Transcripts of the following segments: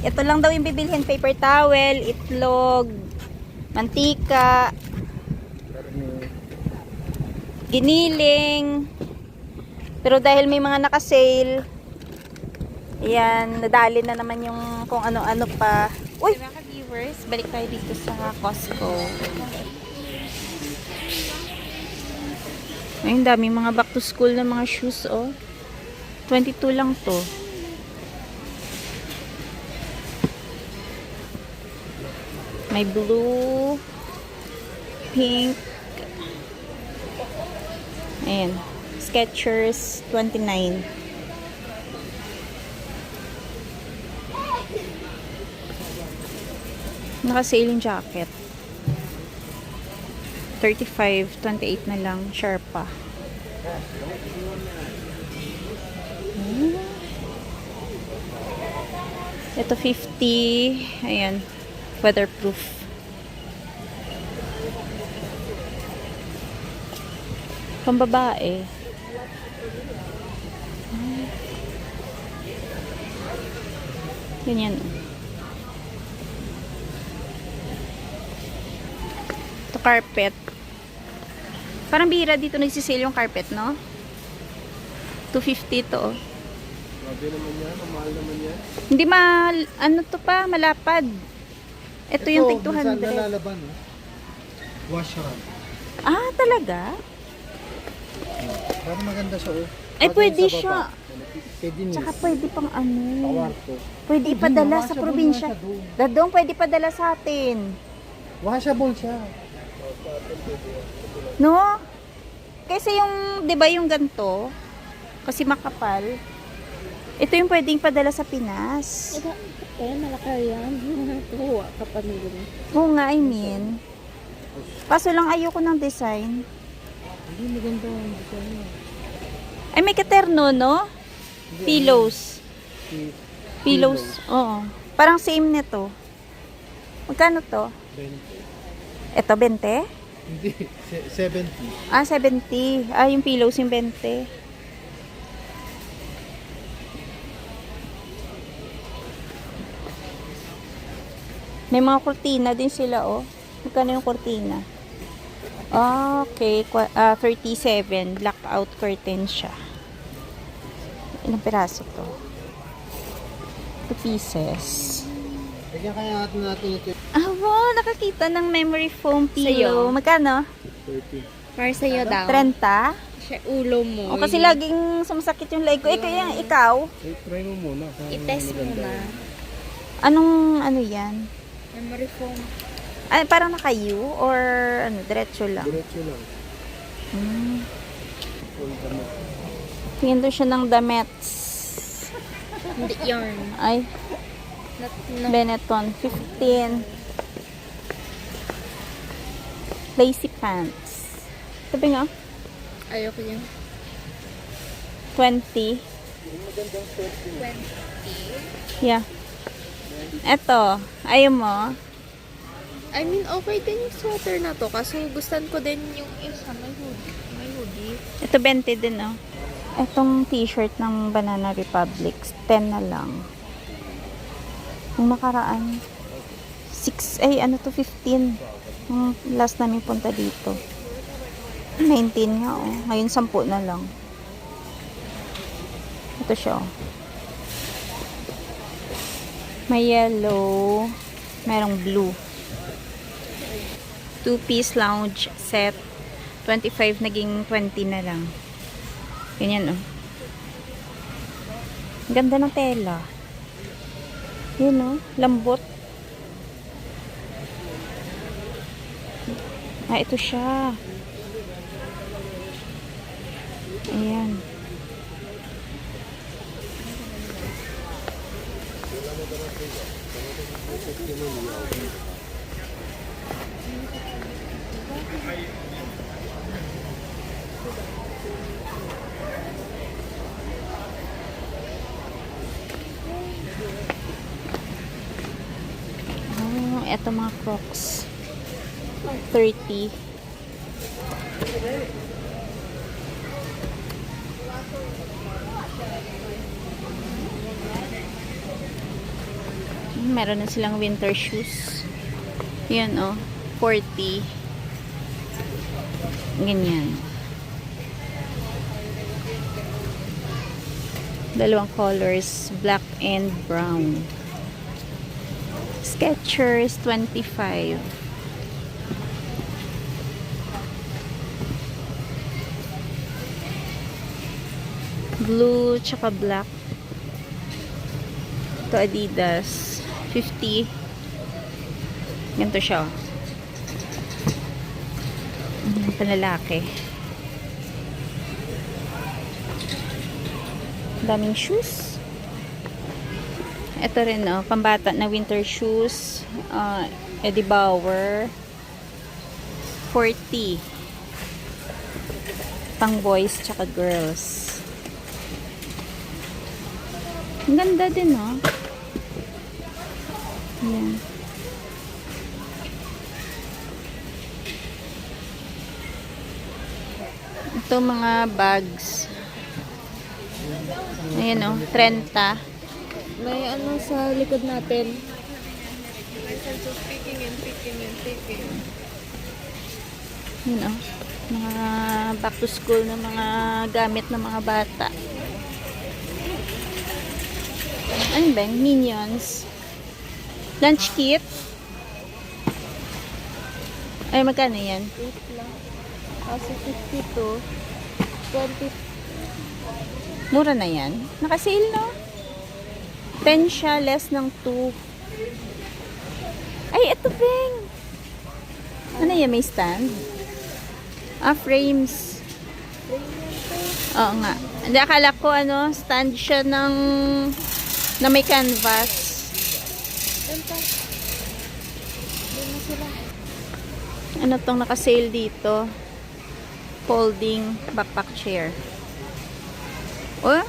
Ito lang daw yung bibilhin. Paper towel, itlog, mantika, giniling. Pero dahil may mga naka-sale, ayan, nadali na naman yung kung ano-ano pa. Uy! Mga viewers, balik tayo dito sa Costco. Ayun, daming mga back to school na mga shoes, oh. 22 lang to. May blue, pink, ayan, Skechers, 29. Naka-sale yung jacket. 35, 28 na lang, Sherpa. Ito 50, ayan, weatherproof. Pambabae. Ganyan. Ito carpet. Parang bihira dito nagsisale yung carpet, no? 250 to. Grabe naman yan, mahal naman yan. Hindi mahal, ano to pa, malapad. Ito yung tig 200. Ito, nalalaban, oh. Wash rag. Ah, talaga? Parang maganda siya, oh. Ay, Bagay pwede sa siya. baba. Pwede niya. Tsaka pwede pang ano. Kawarto. Pwede ipadala sa washable probinsya. nga siya doon. Dadong, pwede ipadala sa atin. Washable siya. No? Kasi yung, di ba yung ganto, kasi makapal, ito yung pwedeng padala sa Pinas. Malaki yan. Kuha ka pa nila. Oo nga, I mean. Kaso lang ayoko ng design. Hindi maganda ang design niya. Ay, may katerno, no? Pillows. Pillows, oo. Parang same nito. Magkano to? 20. Ito, 20? Hindi, 70. Ah, 70. Ah, yung pillows yung 20. May mga kurtina din sila, oh. Magkano yung kurtina? Okay, 37. Blackout curtain siya. Ilang piraso to? 2 pieces. Bigyan kaya natin ito. Ah, wow, nakakita ng memory foam pillow. Sa'yo? Magkano? 30. Para sa'yo daw. 30? Siya ulo mo. O, kasi laging sumasakit yung leg ko. Eh, kaya ikaw? Eh, try mo muna. kung I-test mo maganda. na. Anong, ano yan? Memory foam. Ay, parang naka-U? Or, ano, diretso lang? Diretso lang. Full damit. Tingin doon siya ng damit. Hindi yarn. Ay, Not, Benetton. 15. Lacy pants. Sabi nga, Ayoko yan. 20. 20. Yeah. Eto, ayaw mo? I mean, okay din yung sweater na to. Kasi gustan ko din yung isa. May hoodie. May hoodie. Ito 20 din, oh. Etong t-shirt ng Banana Republic, 10 na lang. Yung nakaraan, 6, ay ano to, 15. Yung last namin punta dito. 19 nga, oh. Ngayon 10 na lang. Ito siya, oh. May yellow, merong blue. 2-piece lounge set. 25 naging 20 na lang. Ganyan, oh. Ang ganda ng tela. Yun, oh. Lambot. Ah, ito siya. Ayan. Oh, eto mga Crocs. 30. Meron na silang winter shoes. Yan oh, 40. Ganyan. Dalawang colors, black and brown. Skechers, 25. Blue, tsaka black. Ito Adidas, 50. Ganito siya. Panlalaki. Daming shoes. Ito rin, oh, pambata na winter shoes. Eddie Bauer. 40. Pang boys tsaka girls. Ang ganda din, oh. Yan. Ito mga bags. Ayan, oh, 30. May ano sa likod natin. May sense of picking and picking and picking. Yun, oh. Mga back to school na mga gamit ng mga bata. Ano ba? Minions. Lunch kit. Ay, magkano yan? 8 lang. Kasi 52. 20. Mura na yan. Naka-sale, no? 10 siya, less ng 2. Ay, ito, Beng. Ano yan? May stand? Frames. Oo nga. Hindi, akala ko, ano, stand siya ng na may canvas. Ito. Doon na sila. Ano tong naka-sale dito? Folding backpack chair. Oh?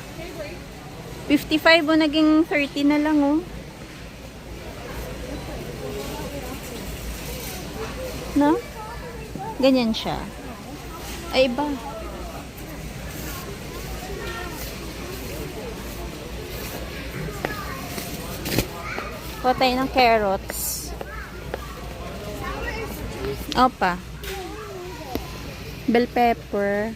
55 o naging 30 na lang, oh. No? Ganyan siya. Ay, iba. Kuha tayo ng carrots. Opa. Bell pepper.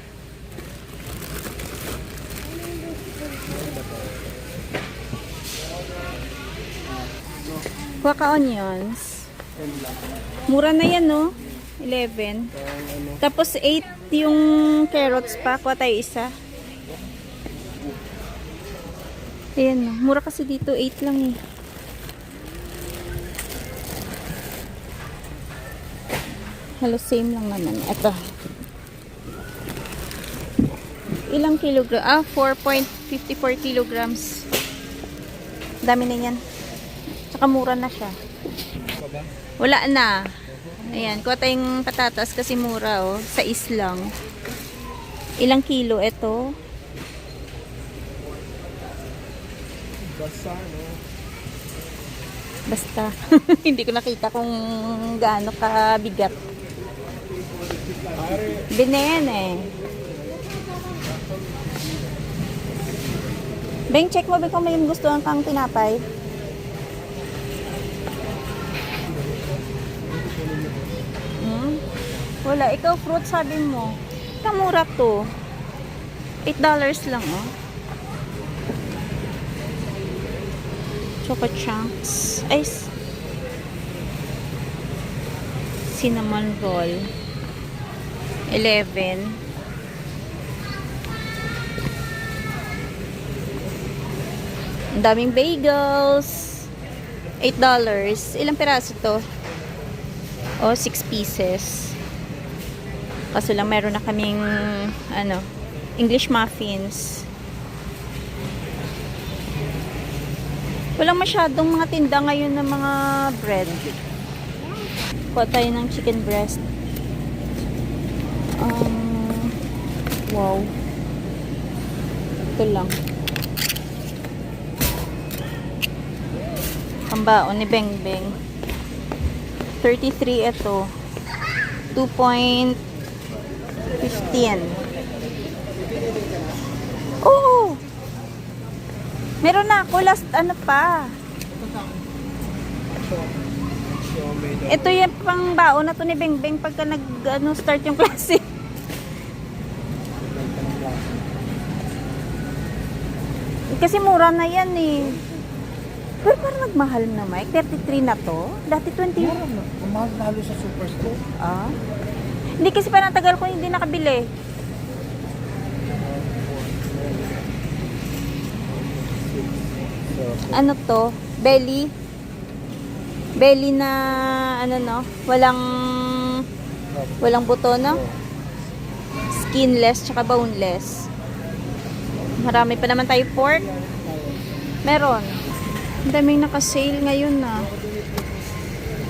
Kuha ka onions. Mura na yan, no? 11. Tapos 8 yung carrots pa. Kuha tayo isa. Ayan, no? Mura kasi dito. 8 lang, eh. Halos same lang naman. Ito. Ilang kilogram? 4.54 kilograms. Dami na yan. Tsaka mura na siya. Wala na. Ayan. Kuha tayong patatas kasi mura, oh. Sa islang. Ilang kilo ito? Basta. Hindi ko nakita kung gaano kabigat. Binayan, eh. Beng, check mo ba kung may gusto kang tinapay? Wala. Ikaw, fruit, sabi mo. Kamura to. $8 lang, oh. Choco chunks. Ay, cinnamon roll. 11. Ang daming bagels. $8. Ilang piraso to? O, 6 pieces. Kaso lang meron na kaming ano, English muffins. Walang masyadong mga tinda ngayon ng mga bread. Kuha tayo ng chicken breast. Wow. Ito lang. Pambaon ni Beng Beng. 33 ito. 2.15. Oo! Meron na ako last ano pa. Ito yung pang baon na to ni Bengbeng pagka start yung klase. Kasi mura na yan eh. Pero parang nagmahal na, Mike. 33 na to. Dati 20. Mura na. Ang mahal lalo sa superstore. Ah? Hindi kasi parang tagal ko hindi nakabili. Ano to? Belly? Belly na ano no? Walang buto no? Skinless tsaka boneless. Marami pa naman tayo pork. Meron. Ang daming naka-sale ngayon na.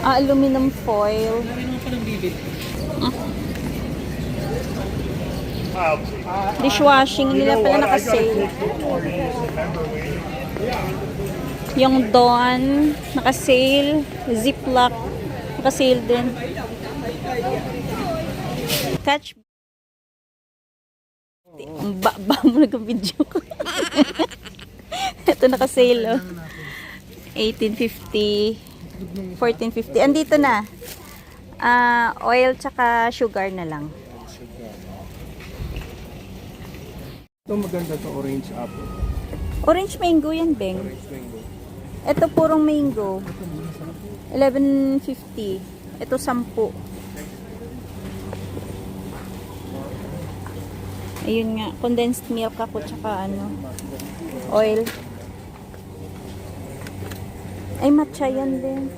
Aluminum foil. Dishwashing nila pala naka-sale. Yung Dawn naka-sale. Ziploc naka-sale din. Catch. Ang ba mo nag-video ko. Ito naka-sale oh. 1850, 1450. Andito na. Oil tsaka sugar na lang. Ito maganda to, orange apple. Orange mango yan, Beng. Orange mango. Ito purong mango. 1150. Ito 10. Ayun nga, condensed milk ako tsaka oil. Ay, matcha yan din.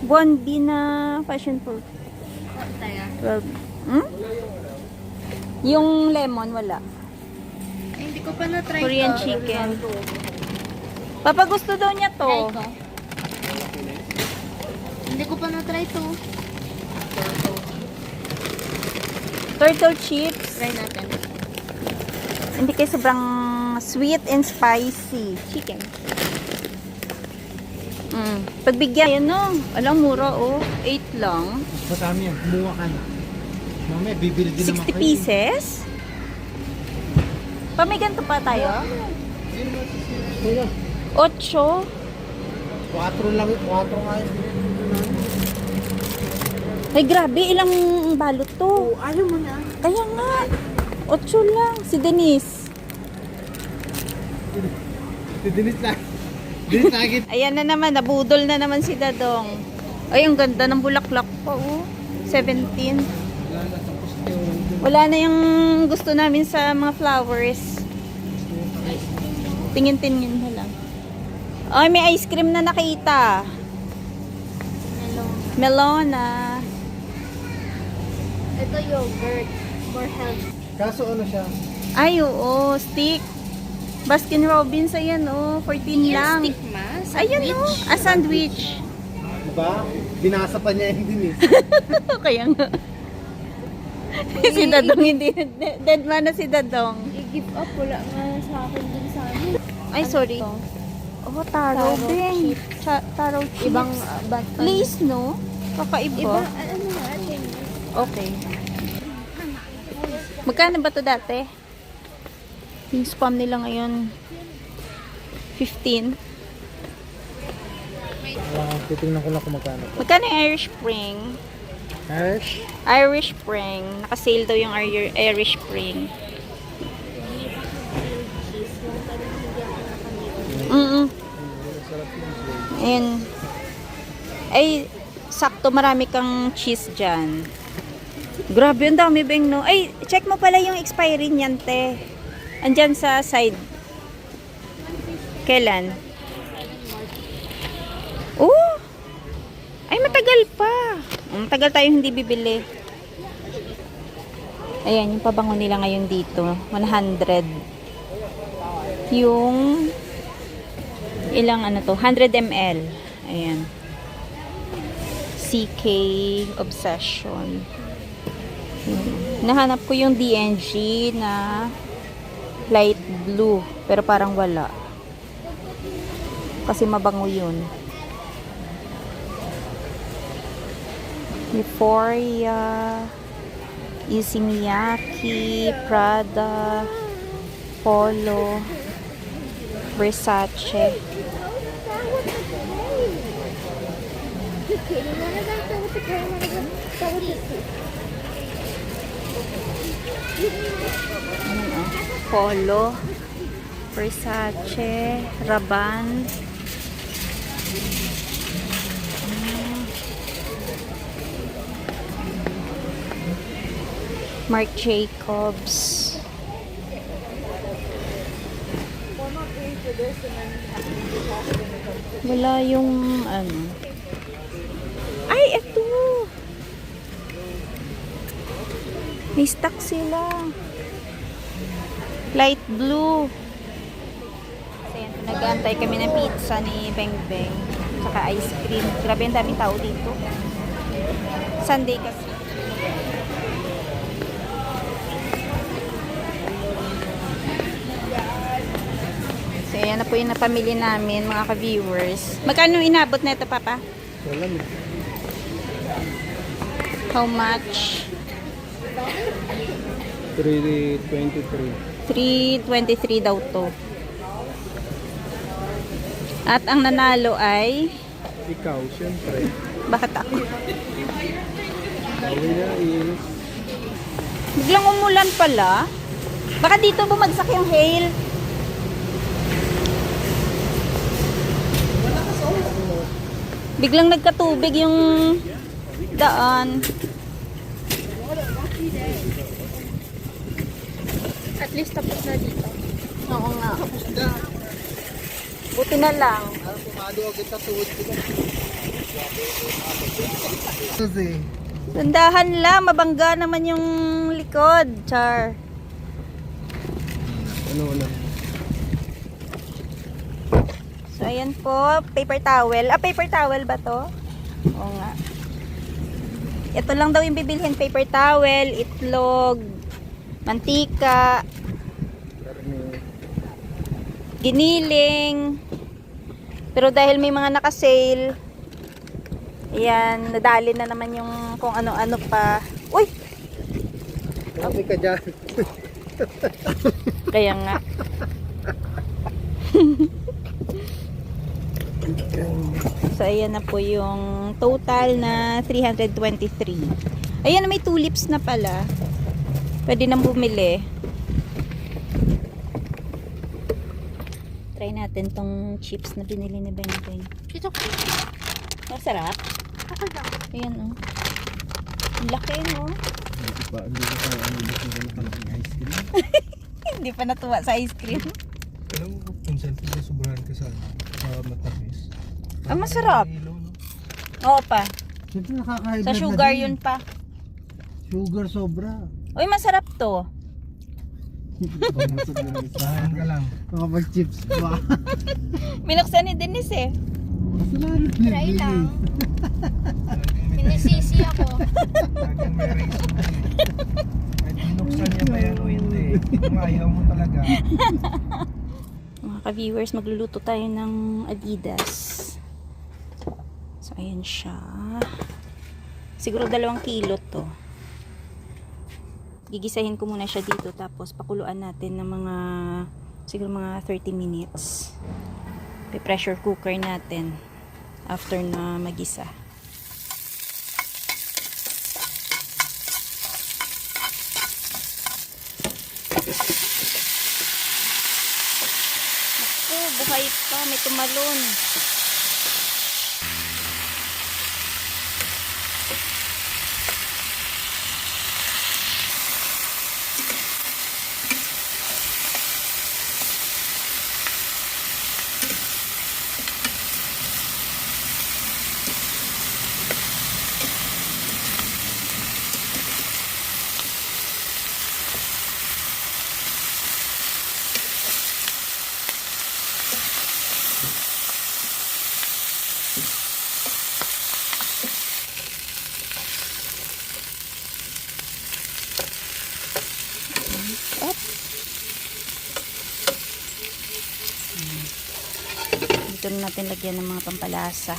Bondi na passion fruit. 12. Hmm? Yung lemon, wala. Ay, hindi ko pa na-try Korean to. chicken. Papa, gusto daw niya to. Try ko. Hindi ko pa na-try to. Turtle chips. Try natin. Hindi kayo sobrang sweet and spicy. Chicken. Pagbigyan, yan no. Alam, mura oh. 8 lang. Mas marami yan. Kumuha ka na. Mamaya, bibili din naman 60 pieces? Pa, may ganito pa tayo? Kuya, 8. 4 lang. 4 nga yun. Ay, grabe. Ilang balot to? Ayaw mo na. Kaya nga. 8 lang. Si Denise. Si Denise lang. Denise lagi. Ayan na naman. Nabudol na naman si Dadong. Ay, ang ganda ng bulaklak pa oh. 17. Wala na yung gusto namin sa mga flowers. Tingin-tingin na lang. Ay, may ice cream na nakita. Melona. Ito yogurt. For health. Kaso ano siya? Ay, oo. Stick. Baskin Robbins, ayan oh. 14 lang. Stick ma? Ayan oh. A sandwich. Diba? Binasa pa niya yung Denise. Kaya nga. Si Dadong hindi. Dead man na si Dadong. I-give up. Wala nga sa akin dun sa amin. Ay, sorry. to? Oh, taro Taro din. chips. Taro chips. Ibang bat. Lace, no? Kakaiba. Iba. Ano nga? Okay. Magkano ba to dati? Yung spam nila ngayon, 15. Titingnan ko lang kung magkano. Magkano yung Irish Spring? Cash? Irish Spring. Naka-sale daw yung Irish Spring. Ayan. Ay, sakto marami kang cheese dyan. Grabe, ang dami beng no. Ay, check mo pala yung expiry niyan, te. Andyan sa side. Kailan? Oh! Ay, matagal pa. Matagal tayo hindi bibili. Ayan, yung pabango nila ngayon dito. 100. Yung ilang ano to? 100 ml. Ayan. CK Obsession. Nahanap ko yung DNG na light blue. Pero parang wala. Kasi mabango yun. Euphoria, Izimiyaki, Prada, Polo, Versace. Ayan, oh. Polo, Versace, Rabanne. Marc Jacobs. Wala yung ano. Ay, eto. May stock sila. Light blue. Kasi yan, nag-aantay kami ng pizza ni Beng Beng. Saka ice cream. Grabe, ang daming tao dito. Sunday kasi. So, ayan na po yung napamili namin, mga ka-viewers. Magkano inabot na ito, Papa? Wala mo. How much? 323. 323 daw to. At ang nanalo ay... Ikaw, siyempre. Bakit ako? Bawi na, iinis. Biglang umulan pala. Baka dito bumagsak yung hail. Biglang nagkatubig yung daan. At least tapos na dito. Oo nga. Buti na lang. Tandahan lang, mabangga naman yung likod, Char. Ano na? So, ayan po, paper towel. Ah, paper towel ba to? Oo nga. Ito lang daw yung bibilhin, paper towel, itlog, mantika, giniling. Pero dahil may mga naka-sale, ayan, nadali na naman yung kung ano-ano pa. Uy! Sabi ka dyan. Kaya nga. So, ayan na po yung total na 323. Ayan, may tulips na pala. Pwede nang bumili. Try natin tong chips na binili ni Beng Beng. Ito ko. Masarap. Okay lang. Ayan, oh. Ang laki, no? Hindi ko tayo ang ice cream. Hindi pa natuwa sa ice cream. Alam mo, minsan pag sobrahan ka sa matamis. Ah, masarap. Ilaw, no? Oo pa. Siyempre nakaka-hybrid Sa na sugar din. yun pa. Sugar sobra. Uy, masarap to. Tahan ka lang. Makapag-chips pa. Binuksan ni Denise eh. Try lang. Sinisisi ako. Laging may reason na eh. Kahit binuksan niya pa yan o hindi. Kung ayaw mo talaga. Mga ka-viewers, magluluto tayo ng Adidas. So, ayan siya. Siguro 2 kilo to. Gigisahin ko muna siya dito. Tapos, pakuluan natin ng mga, siguro mga 30 minutes. Pressure cooker natin. After na magisa. Buhay pa, may tumalon. Up. Dito na natin lagyan ng mga pampalasa.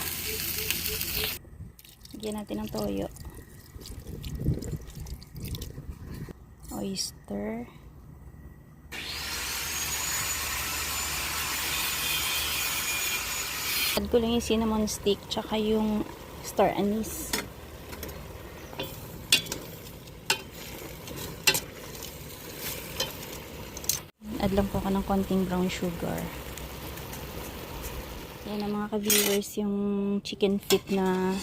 Lagyan natin ng toyo. Oyster. Add ko lang yung cinnamon stick tsaka yung Star anise. Add lang po ako ng konting brown sugar. Yan ang mga ka-viewers, yung chicken feet na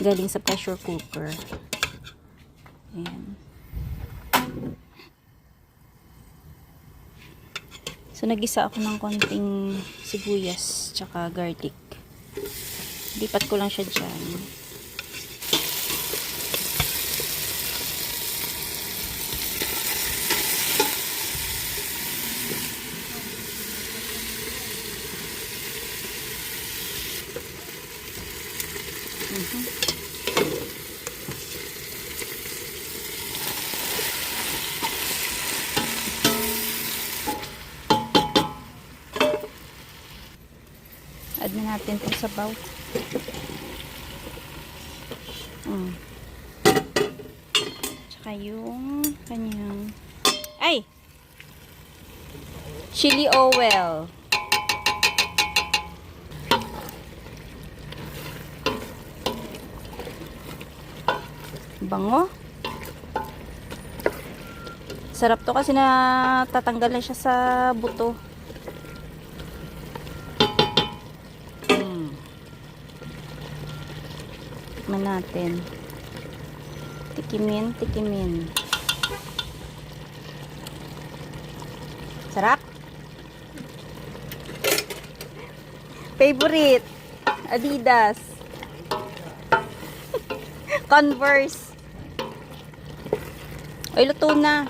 galing sa pressure cooker. Ayan. So, nag-isa ako ng konting sibuyas tsaka garlic. Lipat ko lang siya dyan. Add na natin itong sabaw. Tsaka yung kanyang chili oil. Bango. Sarap to kasi na tatanggal na siya sa buto. Tikman natin. Tikimin, tikimin. Sarap. Favorite. Adidas. Converse. Ay, luto na.